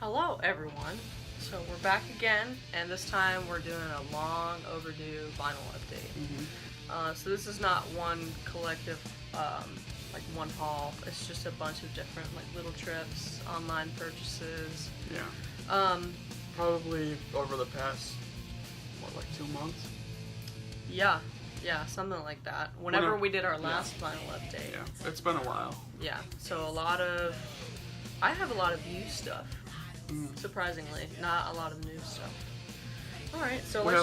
Hello everyone. So we're back again, and this time we're doing a long overdue vinyl update. So this is not one collective, like one haul. It's just a bunch of different like little trips, online purchases. Yeah. Probably over the past, like 2 months? Yeah, something like that. Whenever we did our last vinyl update. Yeah, it's been a while. Yeah, so I have a lot of used stuff. Surprisingly, not a lot of new stuff. Alright, so we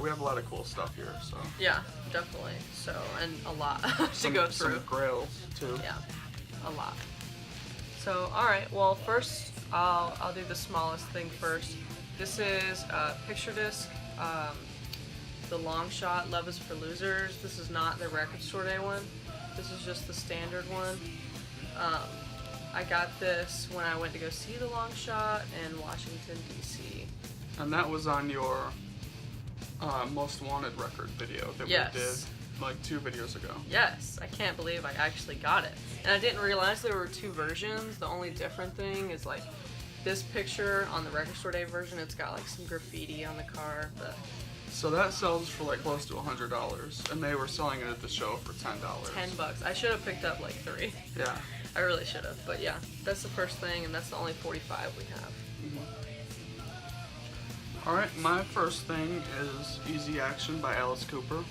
have a lot of cool stuff here, so. Yeah, definitely. So, and a lot to go through. Some grails, too. Yeah, a lot. So, alright, well, first, I'll do the smallest thing first. This is a picture disc, the long shot, Love is for Losers. This is not the Record Store Day one. This is just the standard one. I got this when I went to go see the long shot in Washington, D.C. And that was on your Most Wanted record video that we did like 2 videos ago. Yes, I can't believe I actually got it. And I didn't realize there were 2 versions. The only different thing is like this picture on the Record Store Day version, it's got like some graffiti on the car. But so that sells for like close to $100, and they were selling it at the show for $10. $10. I should have picked up like 3. Yeah. I really should have, but yeah, that's the first thing, and that's the only 45 we have. Alright, my first thing is Easy Action by Alice Cooper.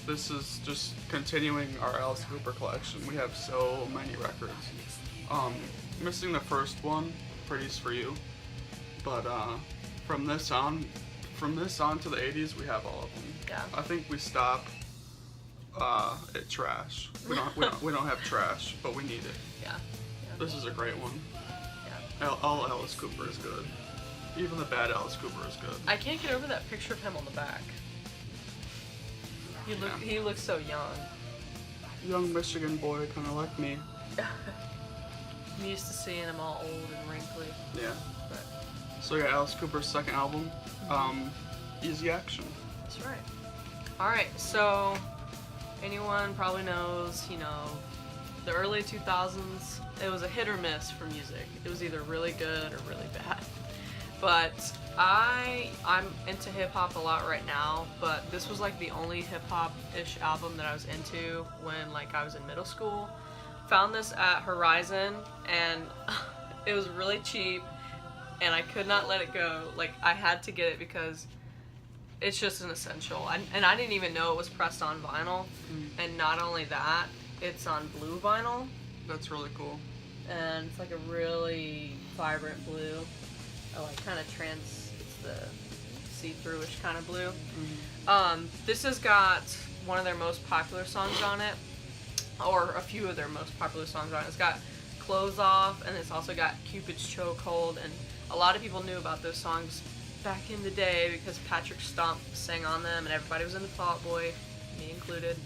This is just continuing our Alice Cooper collection. We have so many records. Missing the first one, Pretty's For You, but from this on to the 80s, we have all of them. Yeah. I think we stop at Trash. We don't have Trash, but we need it. Yeah. This is a great one. Yeah. All Alice Cooper is good. Even the bad Alice Cooper is good. I can't get over that picture of him on the back. He looks so young. Young Michigan boy, kind of like me. I'm used to seeing him all old and wrinkly. Yeah. But. So yeah, Alice Cooper's second album, Easy Action. That's right. Alright, so anyone probably knows, the early 2000s, it was a hit or miss for music. It was either really good or really bad. But I'm into hip-hop a lot right now, but this was like the only hip-hop-ish album that I was into when like I was in middle school. Found this at Horizon, and it was really cheap, and I could not let it go. Like, I had to get it because it's just an essential. And I didn't even know it was pressed on vinyl. And not only that, it's on blue vinyl. That's really cool. And it's like a really vibrant blue. Like kind of it's the see-through-ish kind of blue. This has got one of their most popular songs on it, or a few of their most popular songs on it. It's got Clothes Off, and it's also got Cupid's Chokehold, and a lot of people knew about those songs back in the day because Patrick Stump sang on them, and everybody was into Fall Out Boy, me included.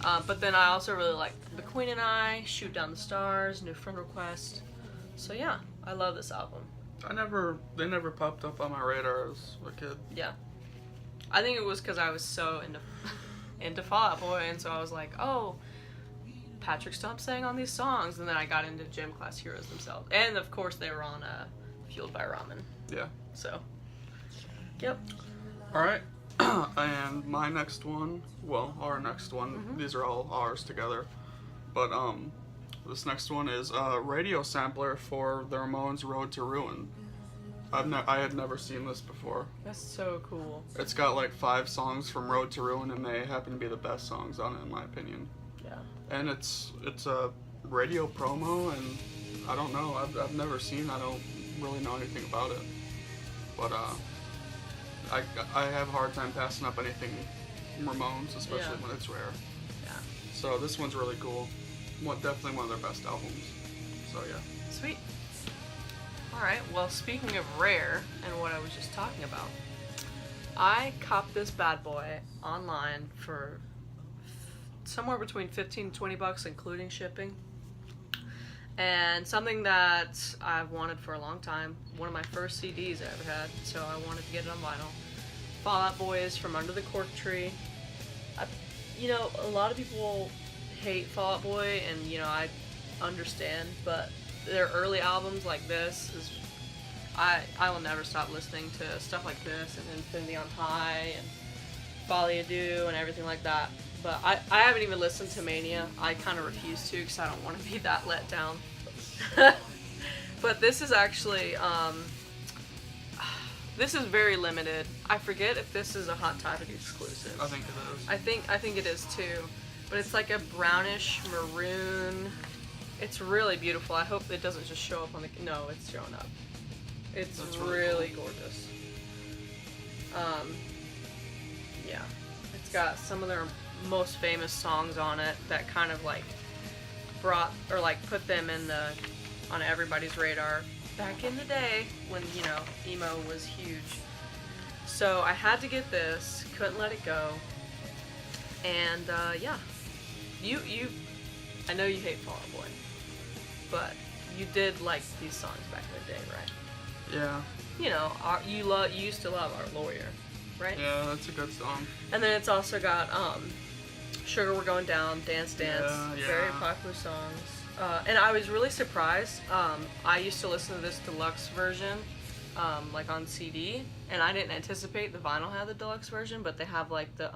But then I also really like The Queen and I, Shoot Down the Stars, New Friend Request. So yeah, I love this album. They never popped up on my radar as a kid. Yeah. I think it was because I was so into Fall Out Boy, and so I was like, oh, Patrick Stump sang on these songs, and then I got into gym class heroes themselves. And of course they were on Fueled by Ramen. Yeah. So, yep. Alright, and my next one, our next one, these are all ours together, but this next one is a radio sampler for the Ramones' Road to Ruin. I had never seen this before. That's so cool. It's got like 5 songs from Road to Ruin, and they happen to be the best songs on it in my opinion. Yeah. And it's a radio promo, and I don't know, I've never seen, I don't really know anything about it. But I have a hard time passing up anything Ramones, especially when it's rare. Yeah. So this one's really cool. Definitely one of their best albums. So yeah. Sweet. Alright, well, speaking of rare and what I was just talking about, I copped this bad boy online for somewhere between $15 to $20 including shipping. And something that I've wanted for a long time. One of my first CDs I ever had, so I wanted to get it on vinyl. Fall Out Boy is From Under the Cork Tree. A lot of people hate Fall Out Boy, and I understand, but their early albums like this is I will never stop listening to stuff like this and Infinity on High and Folly Ado and everything like that. But I haven't even listened to Mania. I kind of refuse to because I don't want to be that let down. But this is actually, this is very limited. I forget if this is a Hot Topic exclusive. I think it is. I think it is too. But it's like a brownish maroon. It's really beautiful. I hope it doesn't just show up on the... No, it's showing up. It's really cool. Gorgeous. Yeah. It's got some of their most famous songs on it that kind of like brought, or like put them in the, on everybody's radar back in the day when, you know, emo was huge. So I had to get this, couldn't let it go. And yeah. You I know you hate Fall Out Boy, but you did like these songs back in the day, right? Yeah. You know, you used to love Our Lawyer, right? Yeah, that's a good song. And then it's also got Sugar We're Going Down, Dance Dance, Yeah. very popular songs. And I was really surprised. I used to listen to this deluxe version, like on CD, and I didn't anticipate the vinyl had the deluxe version, but they have like the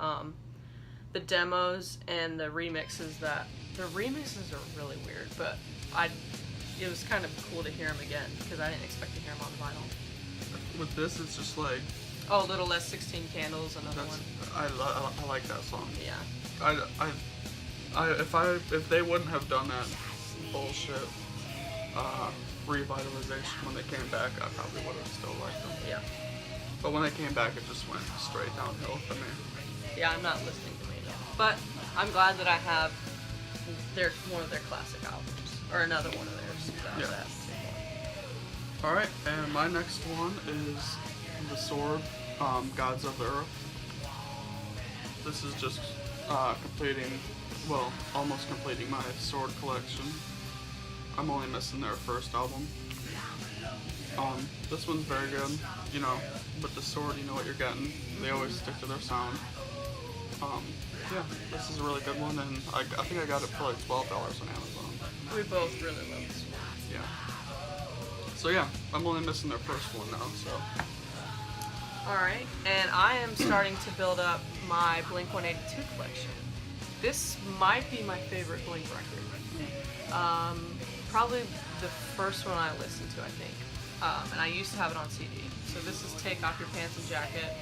demos and the remixes that... The remixes are really weird, but it was kind of cool to hear them again, because I didn't expect to hear them on vinyl. With this, it's just like... Oh, Little Less 16 Candles, another one. I like that song. Yeah. If they wouldn't have done that bullshit revitalization when they came back, I probably would have still liked them. Yeah. But when they came back, it just went straight downhill for me. Yeah, I'm not listening to Mania. But I'm glad that I have one of their classic albums, or another one of theirs. Yeah. Alright, and my next one is The Sword, Gods of the Earth. This is just almost completing my Sword collection. I'm only missing their first album. This one's very good. You know, with The Sword, you know what you're getting. They always stick to their sound. Yeah, this is a really good one, and I think I got it for like $12 on Amazon. We both really love this one. Yeah. So yeah, I'm only missing their first one now, so. Alright, and I am starting to build up my Blink-182 collection. This might be my favorite Blink record. Probably the first one I listened to, I think. And I used to have it on CD. So this is Take Off Your Pants and Jacket.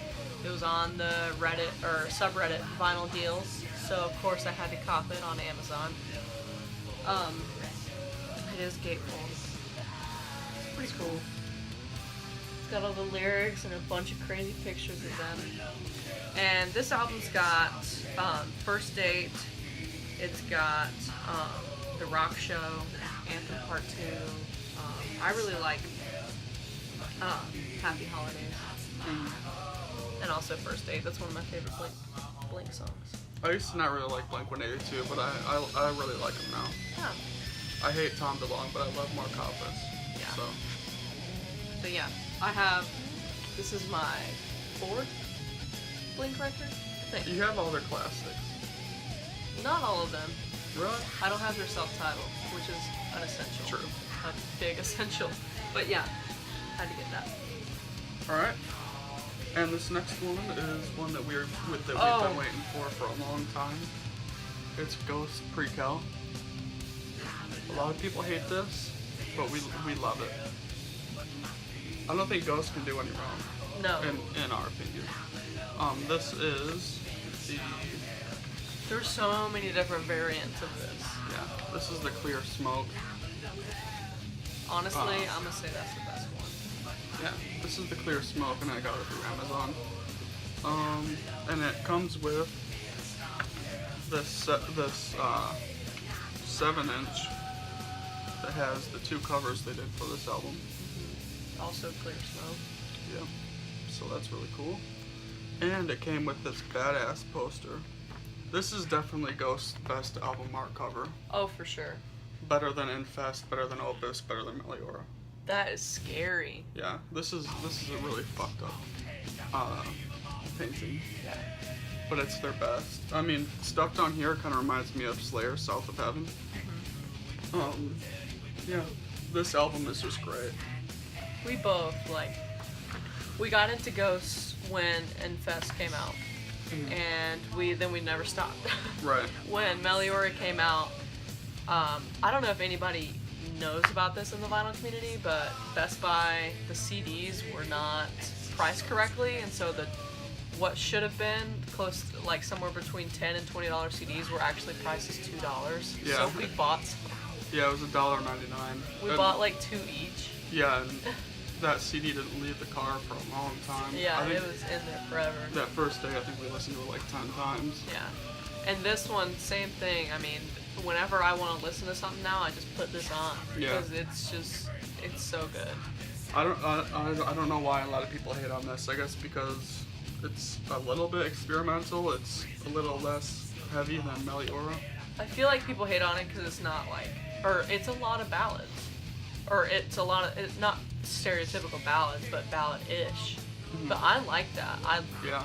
It was on the Reddit, or subreddit, Vinyl Deals. So of course I had to cop it on Amazon. It is gatefold. It's pretty cool. It's got all the lyrics and a bunch of crazy pictures of them. And this album's got First Date. It's got The Rock Show, Anthem Part 2. I really like Happy Holidays. And also First Date. That's one of my favorite Blink songs. I used to not really like Blink-182, but I really like them now. Yeah. I hate Tom DeLonge, but I love Mark Hoppus. Yeah. So yeah, this is my fourth Blink record, I think. You have all their classics. Not all of them. Really? I don't have their self-titled, which is an essential. True. A big essential. But yeah, had to get that. Alright. And this next one is one that we've been waiting for a long time. It's Ghost Pre-Kel. A lot of people hate this, but we love it. I don't think Ghost can do any wrong. No. In our opinion. This is the... There's so many different variants of this. Yeah, this is the Clear Smoke. Honestly, I'm gonna say that's the best one. Yeah, this is the Clear Smoke, and I got it through Amazon. And it comes with this 7-inch that has the two covers they did for this album. Also Clear Smoke. Yeah, so that's really cool. And it came with this badass poster. This is definitely Ghost's best album art cover. Oh, for sure. Better than Infest, better than Opus, better than Meliora. That is scary. Yeah, this is a really fucked up painting. Yeah. But it's their best. I mean, stuff down here kind of reminds me of Slayer, South of Heaven. Mm-hmm. Yeah, this album is just great. we both, like, we got into Ghosts when Infest came out. And we never stopped. Right. When Meliora came out, I don't know if anybody knows about this in the vinyl community, but Best Buy, the CDs were not priced correctly, and so what should have been close to, like, somewhere between $10 and $20 CDs were actually priced as $2. Yeah. So we bought some. Yeah, it was $1.99. We bought like 2 each. Yeah, and that CD didn't leave the car for a long time. Yeah, it was in there forever. That first day, I think we listened to it like 10 times. Yeah. And this one, same thing. I mean, whenever I want to listen to something now, I just put this on. Yeah. Because it's so good. I don't know why a lot of people hate on this. I guess because it's a little bit experimental. It's a little less heavy than Meliora. I feel like people hate on it because it's not like, or it's a lot of ballads. Or it's a lot of, it's not stereotypical ballads, but ballad-ish. But I like that. I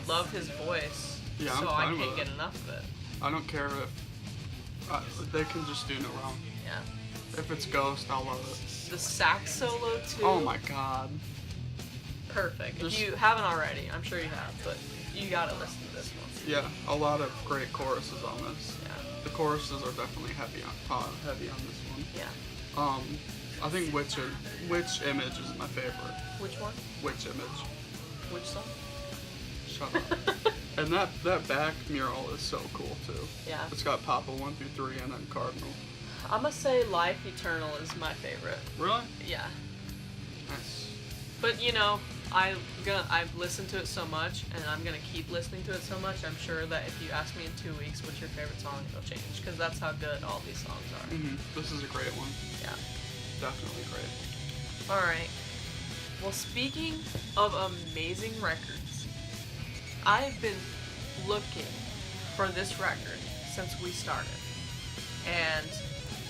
love his voice. Yeah, so I'm fine I can't with get it. enough of it. I don't care if they can just do no wrong. Yeah. If it's Ghost, I'll love it. The sax solo too. Oh my god. Perfect. Just, if you haven't already, I'm sure you have, but you gotta listen to this one. Yeah, a lot of great choruses on this. Yeah. The choruses are definitely heavy on this one. Yeah. I think Which Image is my favorite. Which one? Which Image. Which song? Shut up. And that back mural is so cool too. Yeah. It's got Papa 1 through 3 and then Cardinal. I'm gonna say Life Eternal is my favorite. Really? Yeah. Nice. But you know, I've listened to it so much, and I'm gonna keep listening to it so much. I'm sure that if you ask me in 2 weeks what's your favorite song, it'll change, because that's how good all these songs are. This is a great one. Yeah. Definitely great. All right. Well, speaking of amazing records, I've been looking for this record since we started, and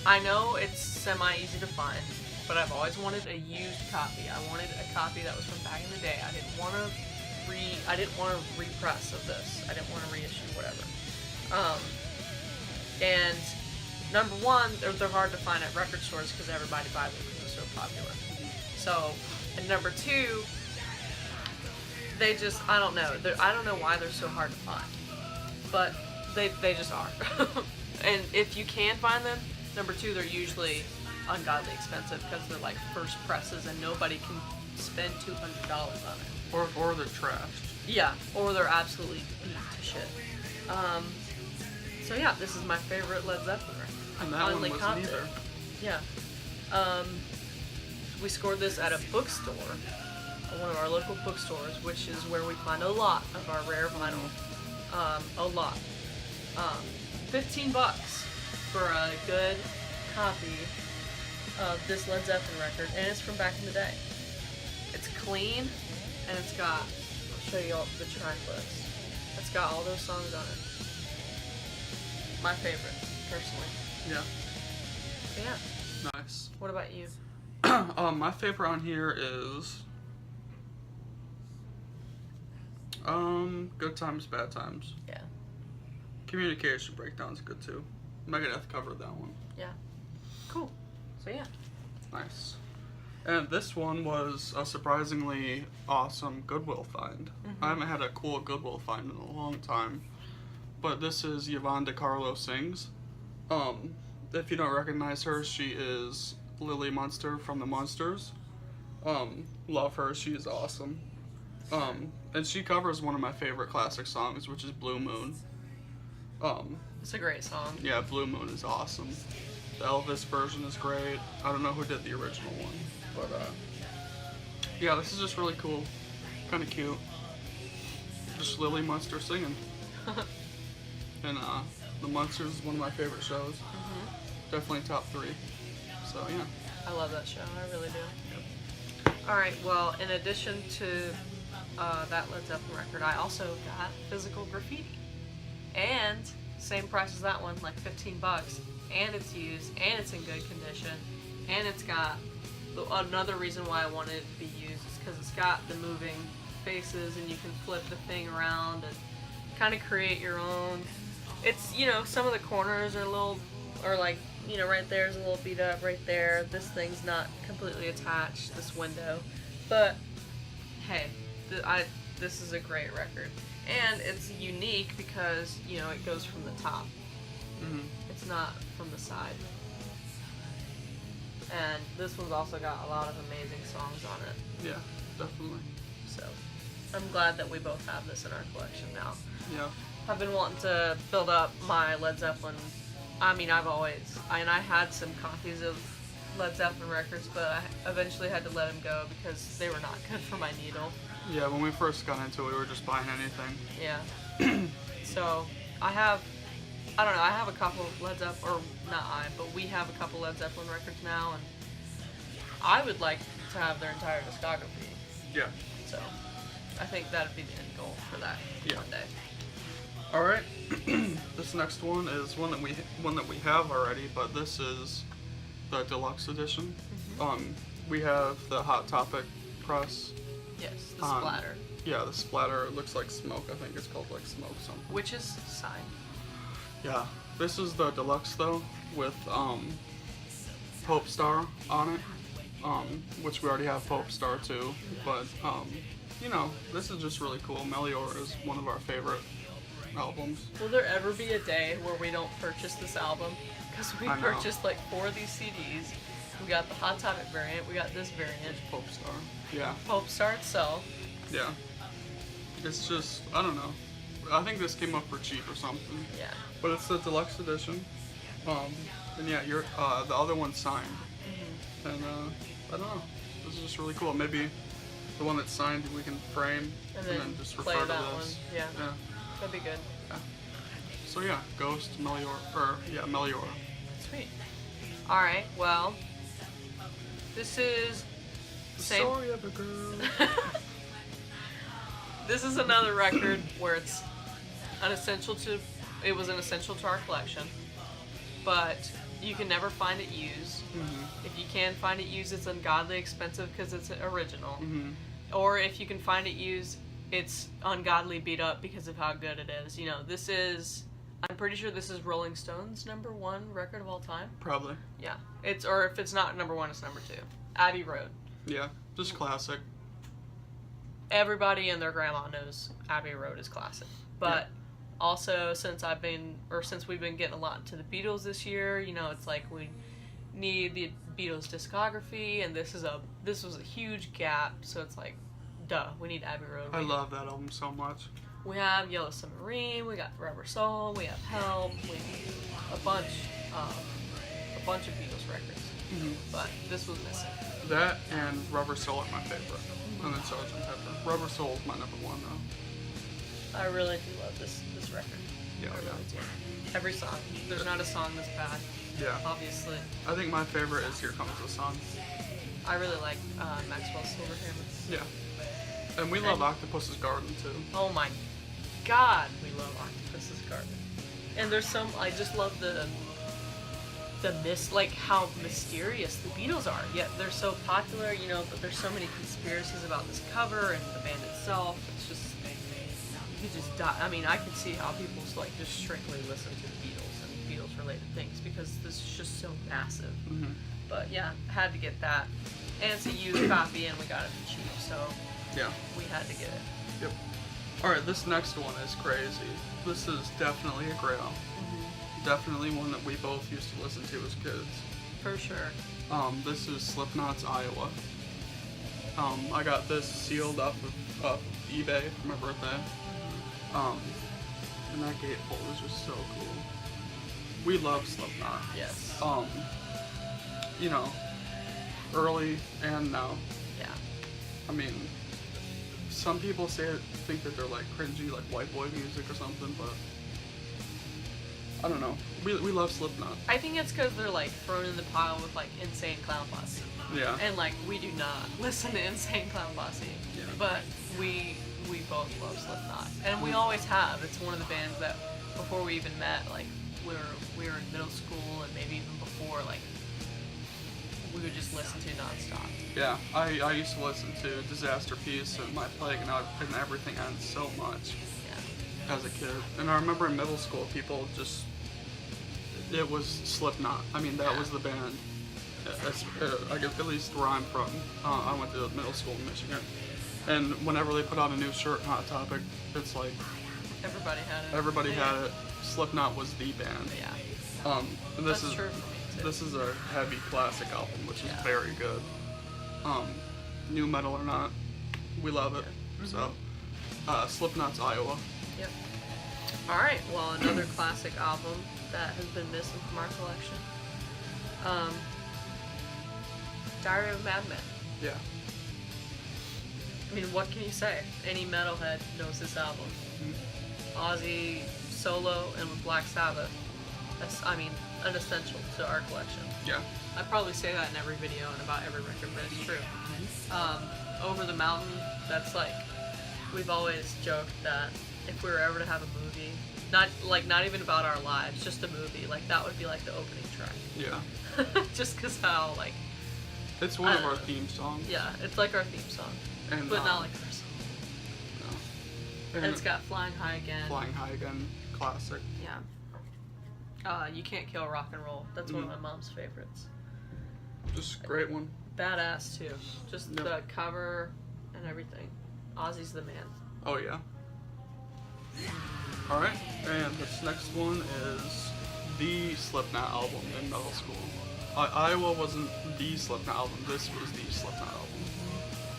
I know it's semi-easy to find, but I've always wanted a used copy. I wanted a copy that was from back in the day. I didn't want to repress of this. I didn't want to reissue whatever. And number one, they're hard to find at record stores because everybody buys them because they're so popular. So, and number two, they just, I don't know why they're so hard to find, but they just are. And if you can find them, number two, they're usually ungodly expensive because they're like first presses and nobody can spend $200 on it. Or they're trashed. Yeah, or they're absolutely beat to shit. So yeah, this is my favorite Led Zeppelin record. And that one was neither. Yeah. We scored this at a bookstore, one of our local bookstores, which is where we find a lot of our rare vinyl. A lot. $15 for a good copy of this Led Zeppelin record, and it's from back in the day. It's clean, and it's got, I'll show you all the track list. It's got all those songs on it. My favorite, personally. Yeah. So yeah. Nice. What about you? My favorite on here is Good Times, Bad Times. Yeah. Communication Breakdown's good too. Megadeth covered that one. Yeah. Cool. So yeah. Nice. And this one was a surprisingly awesome Goodwill find. I haven't had a cool Goodwill find in a long time. But this is Yvonne De Carlo Sings. If you don't recognize her, she is Lily Munster from the Munsters. Love her, she is awesome. And she covers one of my favorite classic songs, which is Blue Moon. It's a great song. Yeah, Blue Moon is awesome. The Elvis version is great. I don't know who did the original one, but yeah, this is just really cool, kind of cute. Just Lily Munster singing. And the Munsters is one of my favorite shows. Definitely top 3. So yeah. I love that show. I really do. Alright, well, in addition to that Led Zeppelin record, I also got physical Graffiti. And same price as that one, like $15. And it's used, and it's in good condition. And it's got, another reason why I wanted it to be used is because it's got the moving faces, and you can flip the thing around and kind of create your own. It's, you know, some of the corners are a little, or like, you know, right there's a little beat up right there. This thing's not completely attached, this window. But hey, this is a great record, and it's unique because it goes from the top. Mm-hmm. It's not from the side. And this one's also got a lot of amazing songs on it. Yeah, definitely. So I'm glad that we both have this in our collection now. Yeah. I've been wanting to build up my Led Zeppelin. I mean, I had some copies of Led Zeppelin records, but I eventually had to let them go because they were not good for my needle. Yeah, when we first got into it, we were just buying anything. Yeah. So I have a couple of Led Zeppelin, or not but we have a couple Led Zeppelin records now, and I would like to have their entire discography. Yeah. So I think that'd be the end goal for that one day. All right. This next one is one that we have already, but this is the deluxe edition. Mm-hmm. We have the Hot Topic press. Yes, the splatter. Yeah, the splatter. It looks like smoke. I think it's called like smoke something. Which is signed. Yeah. This is the deluxe though, with Pope Star on it. Which we already have Pope Star too, but this is just really cool. Melior is one of our favorite albums. Will there ever be a day where we don't purchase this album? Because we purchased like 4 of these CDs. We got the Hot Topic variant, we got this variant. Pope Star. Yeah. Pope Star itself. Yeah. It's just, I don't know. I think this came up for cheap or something. Yeah. But it's the deluxe edition. And yeah, the other one's signed. Mm-hmm. And I don't know. This is just really cool. Maybe the one that's signed we can frame and then just play refer to that this. one. Yeah. That'd be good. Yeah. So yeah, Ghost, Melior, Melior. Sweet. Alright, well, this is The story of a girl. This is another record where it was an essential to our collection, but you can never find it used. Mm-hmm. If you can find it used, it's ungodly expensive because it's original. Mm-hmm. Or if you can find it used, it's ungodly beat up because of how good it is. I'm pretty sure this is Rolling Stone's #1 record of all time. Probably. Yeah. Or if it's not #1, it's #2. Abbey Road. Yeah, just classic. Everybody and their grandma knows Abbey Road is classic. But also, since we've been getting a lot into the Beatles this year, it's like we need the Beatles discography, and this was a huge gap, so it's like, duh, we need Abbey Road. I love that album so much. We have Yellow Submarine, we got Rubber Soul, we have Help, we have a bunch of Beatles records. Mm-hmm. But this was missing. That and Rubber Soul are my favorite. And then Sgt. Pepper. Rubber Soul is my #1 though. I really do love this record. Yeah, I really do. Every song. There's not a song that's bad. Yeah. Obviously. I think my favorite is Here Comes the Sun. I really like Maxwell's Silverhammer. Yeah. And we love Octopus's Garden too. Oh my god, we love Octopus's Garden. And I just love the how mysterious the Beatles are. Yet they're so popular, but there's so many conspiracies about this cover and the band itself. It's just, you just die. I mean, I could see how people just strictly listen to the Beatles and Beatles-related things because this is just so massive. Mm-hmm. But yeah, had to get that. And it's a used copy, and we got it for cheap, so yeah, we had to get it. Yep. Alright, this next one is crazy. This is definitely a grail. Mm-hmm. Definitely one that we both used to listen to as kids. For sure. This is Slipknot's Iowa. I got this sealed off of eBay for my birthday. And that gatefold is just so cool. We love Slipknot. Yes. Early and now. Yeah. I mean, some people think that they're like cringy, like white boy music or something, but I don't know. We love Slipknot. I think it's because they're thrown in the pile with Insane Clown Posse. Yeah. And we do not listen to Insane Clown Posse. Yeah. But we both love Slipknot, and we always have. It's one of the bands that before we even met, we were in middle school and maybe even before, we would just listen to nonstop. Yeah, I used to listen to Disaster Piece and My Plague and Everything Ends so much as a kid. And I remember in middle school, people it was Slipknot. I mean, that was the band. at least where I'm from, I went to middle school in Michigan, and whenever they put out a new shirt in Hot Topic, it's like Everybody had it. everybody Yeah. had it. Slipknot was the band. Yeah. And That's true for me too. this is a heavy classic album, which is Yeah. very good. New metal or not, we love it. Yeah. So, Slipknot's Iowa. Yep. All right. Well, another classic album that has been missing from our collection. Diary of a Madman. Yeah. I mean, what can you say? Any metalhead knows this album. Ozzy solo and with Black Sabbath. That's, I mean, an essential to our collection. Yeah. I probably say that in every video and about every record, but it's true. Over the Mountain, that's like, we've always joked that if we were ever to have a movie, not even about our lives, just a movie, like that would be like the opening track. Yeah. Just cause how like, It's one of our theme songs. yeah, it's like our theme song, And, but not like our song. No. And it's got Flying High Again. Flying High Again, classic. Yeah. You Can't Kill Rock and Roll. That's one of my mom's favorites. Just a great one. Badass too. Just Yep. the cover and everything. Ozzy's the man. Oh yeah. Alright, and this next one is the Slipknot album in middle school. Iowa wasn't the Slipknot album, this was the Slipknot album.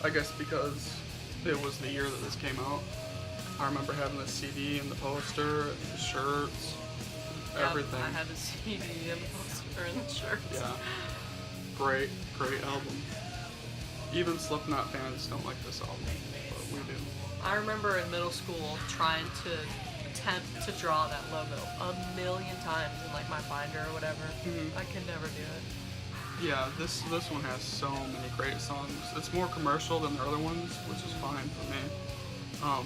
I guess because it was the year that this came out. I remember having the CD and the poster and the shirts, everything. I had the CD and the poster and the shirts. Yeah. Great album. Even Slipknot fans don't like this album, but we do. I remember in middle school trying to attempt to draw that logo a million times in like my binder or whatever. I could never do it. Yeah, this one has so many great songs. It's more commercial than the other ones, which is fine for me.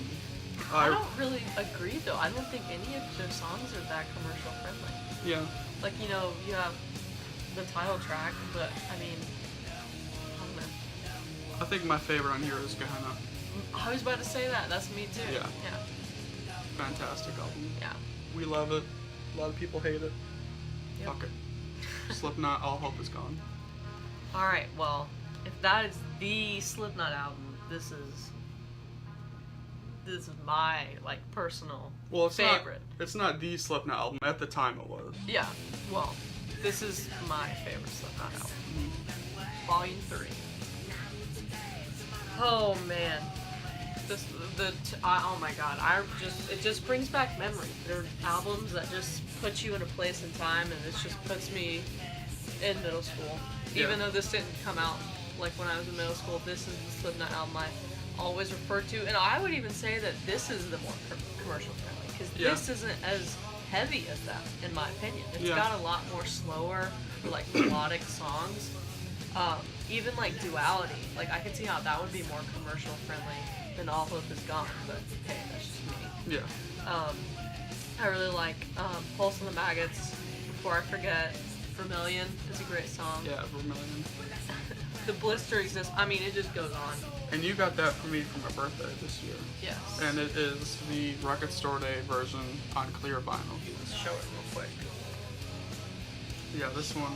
I don't really agree though. I don't think any of their songs are that commercial friendly. Yeah. Like, you know, you have the title track, but I mean, I don't know. I think my favorite on here is Gehenna. I was about to say that. That's me too. Yeah. Yeah. Fantastic album. Yeah. We love it. A lot of people hate it. Yep. Fuck it. Slipknot, All Hope Is Gone. All right. Well, if that is the Slipknot album, this is my like personal favorite. It's not the Slipknot album. At the time, it was. Yeah. Well, this is my favorite Slipknot album. Volume 3. Oh man. Oh my god, it just brings back memories. They're albums that just put you in a place and time, and it just puts me in middle school. Yeah. Even though this didn't come out like when I was in middle school, this is the Slipknot album I always refer to, and I would even say that this is the more commercial friendly, because this isn't as heavy as that, in my opinion. It's got a lot more slower, like melodic songs. Even like Duality, like I could see how that would be more commercial friendly than All Hope Is Gone, but hey, that's just me. Yeah. I really like Pulse and the Maggots, Before I Forget, Vermilion is a great song. Yeah, Vermilion. The Blister Exists, I mean, it just goes on. And you got that for me for my birthday this year. Yes. And it is the Record Store Day version on clear vinyl. Let's show it real quick. Yeah, this one.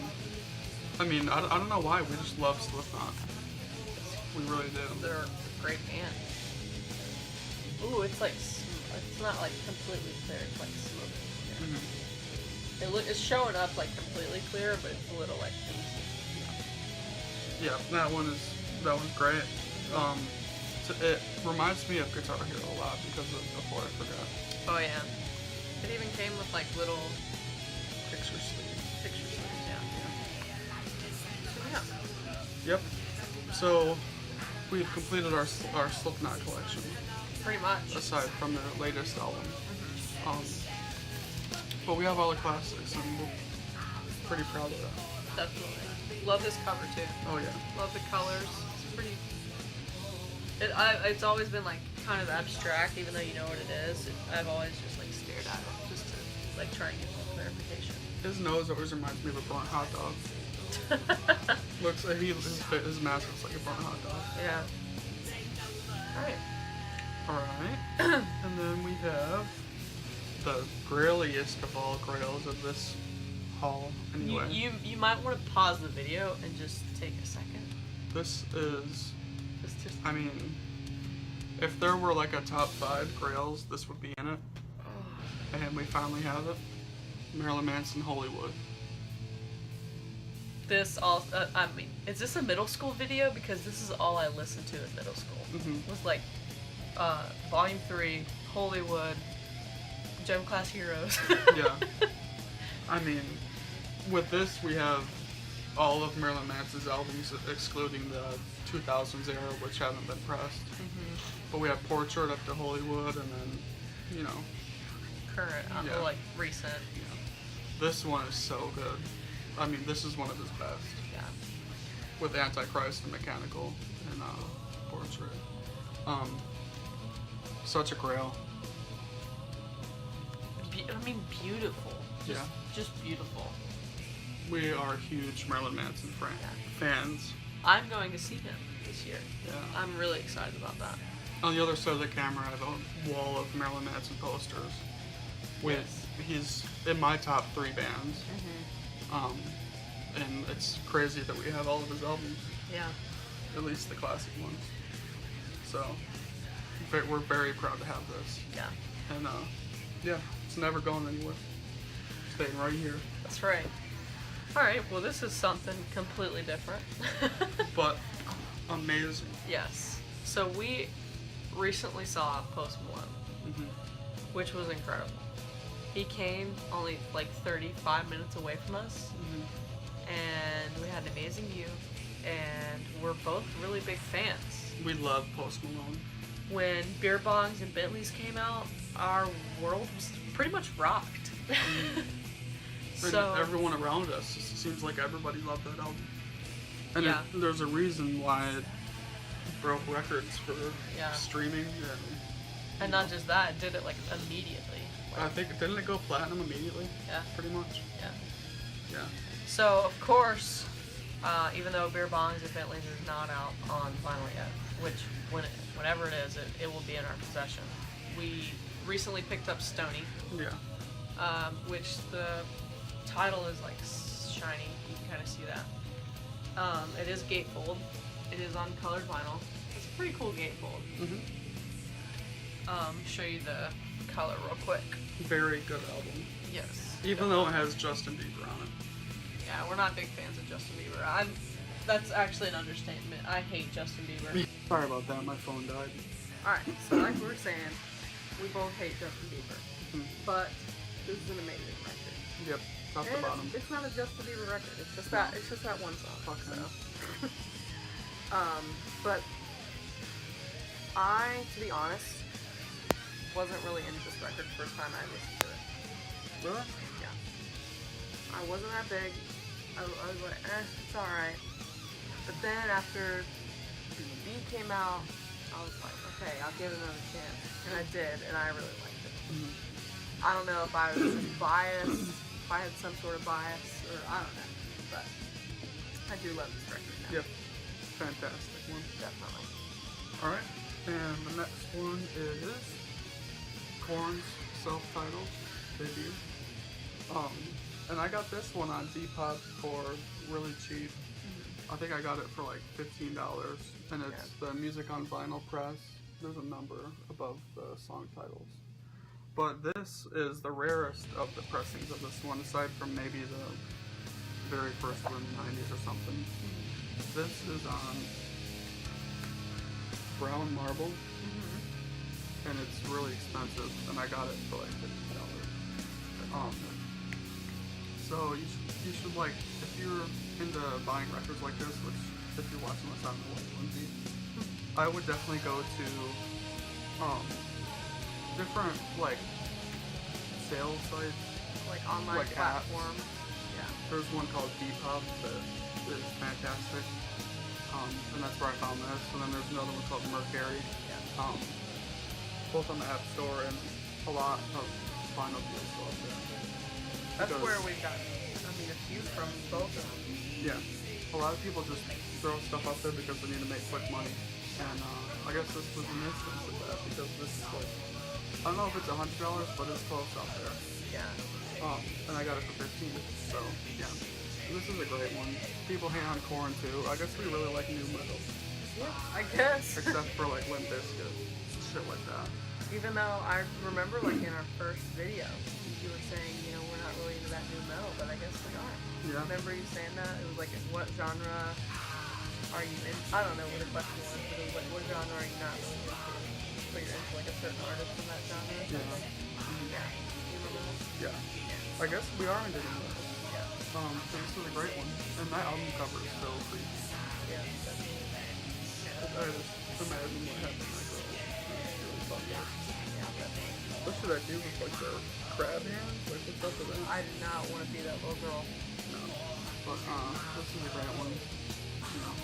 I mean, I don't know why, we just love Slipknot. We really do. They're a great band. Ooh, it's like, it's not like completely clear, it's like smoky. Mm-hmm. It's showing up like completely clear, but it's a little like hazy. Yeah, that one's great. It reminds me of Guitar Hero a lot because of Before I Forgot. Oh yeah. It even came with like little Picture sleeve. picture sleeves, yeah. So yeah. Yep. So we've completed our Slipknot collection, Pretty much. aside from their latest album. But we have all the classics, and we're pretty proud of that. Definitely. Love this cover too. Oh yeah. Love the colors. It's pretty. It's always been like kind of abstract, even though you know what it is. I've always just like stared at it just to like try and get more clarification. His nose always reminds me of a burnt hot dog. Looks like his mask looks like a burnt hot dog. Yeah. Alright. Alright. And then we have the grailiest of all grails of this haul anyway. You might want to pause the video and just take a second. This is, Just I mean, if there were like a top 5 grails, this would be in it. And we finally have it. Marilyn Manson, Hollywood. This all, I mean, is this a middle school video? Because this is all I listened to in middle school. It was like, Volume 3, Hollywood, Gem Class Heroes. Yeah. I mean, with this we have all of Marilyn Manson's albums, excluding the 2000s era, which haven't been pressed. But we have Portrait up to Hollywood, and then, you know, Current, yeah. like recent. Yeah. This one is so good. I mean, this is one of his best. Yeah. With Antichrist and Mechanical and Portrait. Such a grail. I mean, beautiful. Just beautiful. We are huge Marilyn Manson fans. I'm going to see him this year. Yeah. I'm really excited about that. On the other side of the camera, I have a wall of Marilyn Manson posters. He's in my top 3 bands. And it's crazy that we have all of his albums. Yeah. At least the classic ones. So, we're very proud to have this. Yeah. And, yeah, it's never going anywhere. Staying right here. That's right. Alright, well this is something completely different. But amazing. Yes. So we recently saw Post Malone, which was incredible. He came only like 35 minutes away from us, and we had an amazing view, and we're both really big fans. We love Post Malone. When beer bongs and Bentleys came out, our world was pretty much rocked. So everyone around us, it seems like everybody loved that album. And yeah. There's a reason why it broke records for streaming. And not just that, it did it like immediately. Like, I think, didn't it go platinum immediately? Yeah. Pretty much. Yeah. Yeah. So, of course, even though Beer Bongs and Bentleys is not out on vinyl yet, which whenever it is, it will be in our possession. We recently picked up Stony. Yeah. Which the title is like shiny. You can kind of see that. It is gatefold. It is on colored vinyl. It's a pretty cool gatefold. Show you the color real quick. Very good album. Yes. Even though it has Justin Bieber on it. Yeah, we're not big fans of Justin Bieber. That's actually an understatement. I hate Justin Bieber. Sorry about that. My phone died. Alright, so like we were saying, we both hate Justin Bieber. But this is an amazing record. Yep, top to bottom. It's not a Justin Bieber record. It's just that one song. Fuck so. no. But I, to be honest, wasn't really into this record the first time I listened to it. Really? Yeah. I wasn't that big. I was like, it's alright. But then after B came out, I was like, okay, I'll give it another chance. And I did, and I really liked it. I don't know if I was just biased, if I had some sort of bias, or I don't know. But I do love this record now. Yep. Fantastic one. Definitely. Alright, and the next one is Korn's self-titled debut. And I got this one on Depop for really cheap. I think I got it for like $15, and it's the music on vinyl press. There's a number above the song titles. But this is the rarest of the pressings of this one, aside from maybe the very first one in the 90s or something. This is on brown marble, and it's really expensive, and I got it for like $15. So you should like, if you're into buying records like this, which if you're watching this, I don't know what you would be, I would definitely go to different like sales sites, like online like platforms. Apps. Yeah. There's one called Depop that is fantastic, and that's where I found this. And then there's another one called Mercari. Yeah. Both on the App Store, and a lot of vinyl deals go up there. That's where we got, a few from both of them. Yeah. A lot of people just throw stuff up there because they need to make quick money. And I guess this was an instance of that, because this is like, I don't know if it's $100, but it's close out there. Yeah. And I got it for 15. So yeah, this is a great one. People hate on Korn too. I guess we really like new metal, Yeah, I guess. except for like Limp Bizkit, shit like that. Even though I remember, like, in our first video, you were saying, you know, we're not really into that new metal, but I guess we are. Yeah. Remember you saying that? It was like, what genre are you in? I don't know what the question was, but it was like, what genre are you not really into? But you're into, like, a certain artist from that genre or Yeah. something? Yeah. You remember that? Yeah. I guess we are into new metal. Yeah. So this is a great one, and that album cover is so creepy. Yeah, definitely. I just imagine what happened to that girl. It's really fucked up. Yeah, definitely. What should I do with like their crab hands? Like what's up with that? I did not want to be that little girl. No. But this is a great one. You know.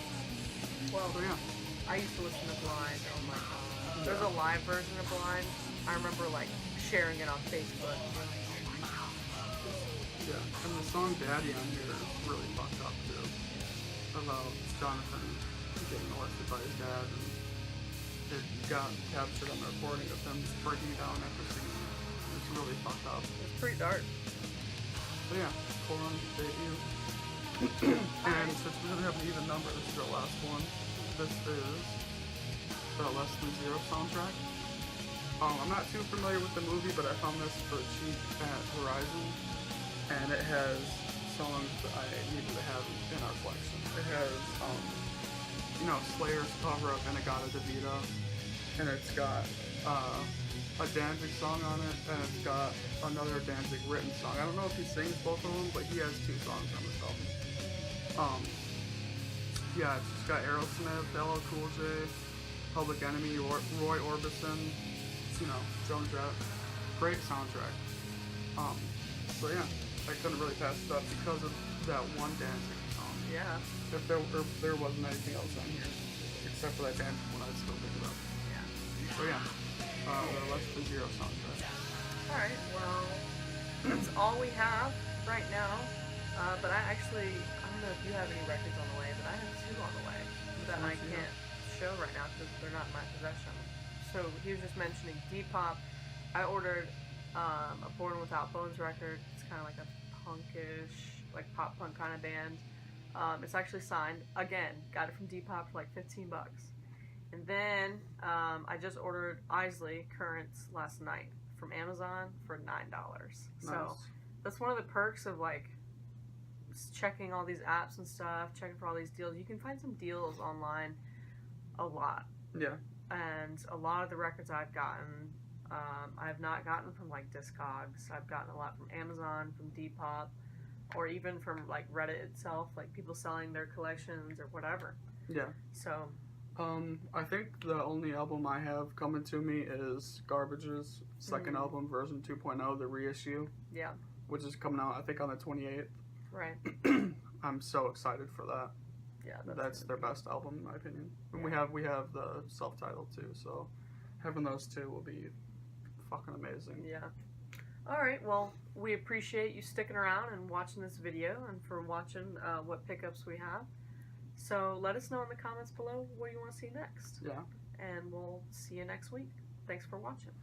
Well, So yeah. I used to listen to Blind. Oh my god. There's a live version of Blind. I remember like sharing it on Facebook. Yeah. And the song Daddy on here is really fucked up too. About Jonathan getting molested by his dad, and it got captured on the recording of him breaking down after singing it. It's really fucked up. It's pretty dark. So yeah, Korn debut. And since we don't have an even number, this is our last one. This is the Less Than Zero soundtrack. I'm not too familiar with the movie, but I found this for cheap at Verizon, and it has songs that I needed to have in our collection. It has, you know, Slayer's cover of Inagata Devita, and it's got a Danzig song on it, and it's got another Danzig written song. I don't know if he sings both of them, but he has 2 songs on this album. Yeah, it's just got Aerosmith, LL Cool J, Public Enemy, Roy Orbison, you know, Joan Jett. Great soundtrack. So yeah, I couldn't really pass it up because of that one Danzig song. Yeah. If there wasn't anything else on here, except for that Danzig one, I'd still pick it up. Yeah. So yeah, the Less Than Zero soundtrack. Alright, well, that's all we have right now. But I don't know if you have any records on the way, but I have 2 on the way that I can't show right now because they're not in my possession. So he was just mentioning Depop. I ordered a Born Without Bones record. It's kind of like a punkish, like pop punk kind of band. It's actually signed. Again, got it from Depop for like $15. And then I just ordered Isley Currents last night from Amazon for $9. So Nice. that's one of the perks of like checking all these apps and stuff, checking for all these deals. You can find some deals online a lot. Yeah. And a lot of the records I've gotten, I have not gotten from like Discogs. I've gotten a lot from Amazon, from Depop, or even from like Reddit itself, like people selling their collections or whatever. Yeah. So I think the only album I have coming to me is Garbage's second album, version 2.0, the reissue. Yeah. Which is coming out, I think, on the 28th. Right. I'm so excited for that. Yeah. That's their best album, in my opinion. And Yeah. we have the self-titled too, so having those 2 will be fucking amazing. Yeah. Alright, well, we appreciate you sticking around and watching this video and for watching what pickups we have. So let us know in the comments below what you want to see next. Yeah. And we'll see you next week. Thanks for watching.